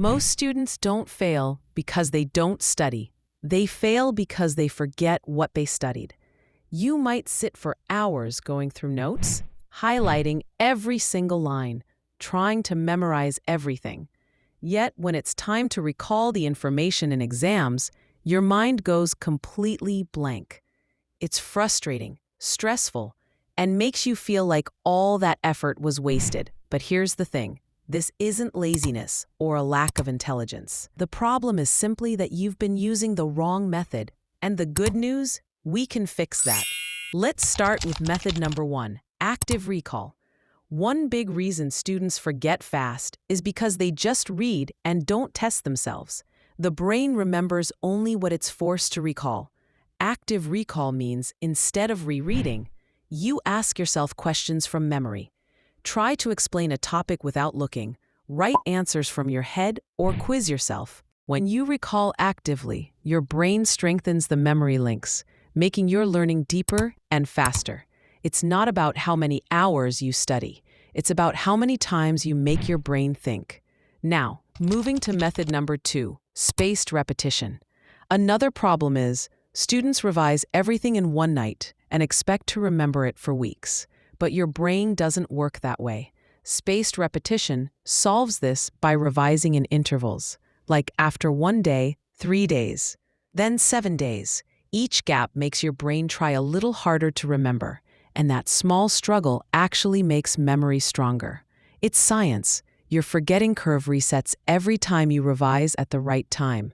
Most students don't fail because they don't study. They fail because they forget what they studied. You might sit for hours going through notes, highlighting every single line, trying to memorize everything. Yet, when it's time to recall the information in exams, your mind goes completely blank. It's frustrating, stressful, and makes you feel like all that effort was wasted. But here's the thing. This isn't laziness or a lack of intelligence. The problem is simply that you've been using the wrong method. And the good news? We can fix that. Let's start with method number 1, active recall. One big reason students forget fast is because they just read and don't test themselves. The brain remembers only what it's forced to recall. Active recall means instead of rereading, you ask yourself questions from memory. Try to explain a topic without looking, write answers from your head, or quiz yourself. When you recall actively, your brain strengthens the memory links, making your learning deeper and faster. It's not about how many hours you study. It's about how many times you make your brain think. Now, moving to method number 2, spaced repetition. Another problem is students revise everything in one night and expect to remember it for weeks. But your brain doesn't work that way. Spaced repetition solves this by revising in intervals, like after 1 day, 3 days, then 7 days. Each gap makes your brain try a little harder to remember, and that small struggle actually makes memory stronger. It's science. Your forgetting curve resets every time you revise at the right time.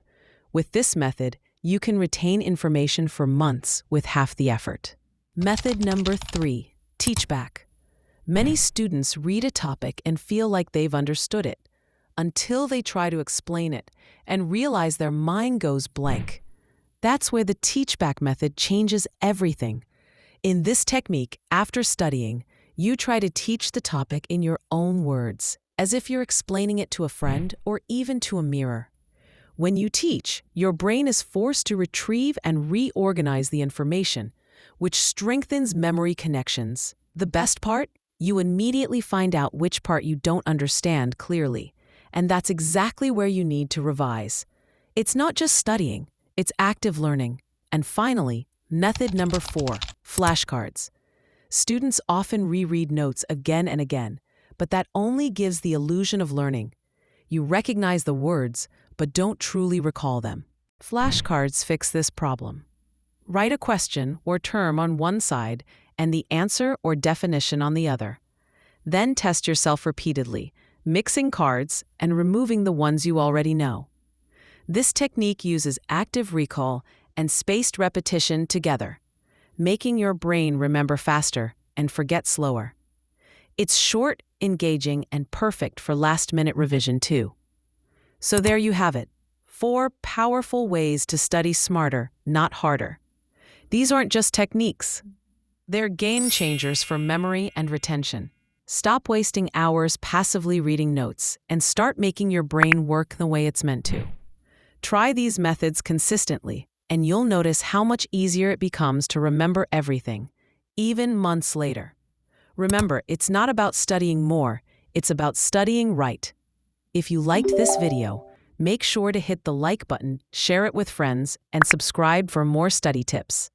With this method, you can retain information for months with half the effort. Method number 3. Teach back. Many students read a topic and feel like they've understood it until they try to explain it and realize their mind goes blank. That's where the teach back method changes everything. In this technique, after studying, you try to teach the topic in your own words, as if you're explaining it to a friend or even to a mirror. When you teach, your brain is forced to retrieve and reorganize the information, which strengthens memory connections. The best part? You immediately find out which part you don't understand clearly, and that's exactly where you need to revise. It's not just studying, it's active learning. And finally, method number 4, flashcards. Students often reread notes again and again, but that only gives the illusion of learning. You recognize the words, but don't truly recall them. Flashcards fix this problem. Write a question or term on one side and the answer or definition on the other. Then test yourself repeatedly, mixing cards and removing the ones you already know. This technique uses active recall and spaced repetition together, making your brain remember faster and forget slower. It's short, engaging, and perfect for last-minute revision too. So there you have it, 4 powerful ways to study smarter, not harder. These aren't just techniques. They're game changers for memory and retention. Stop wasting hours passively reading notes and start making your brain work the way it's meant to. Try these methods consistently, and you'll notice how much easier it becomes to remember everything, even months later. Remember, it's not about studying more, it's about studying right. If you liked this video, make sure to hit the like button, share it with friends, and subscribe for more study tips.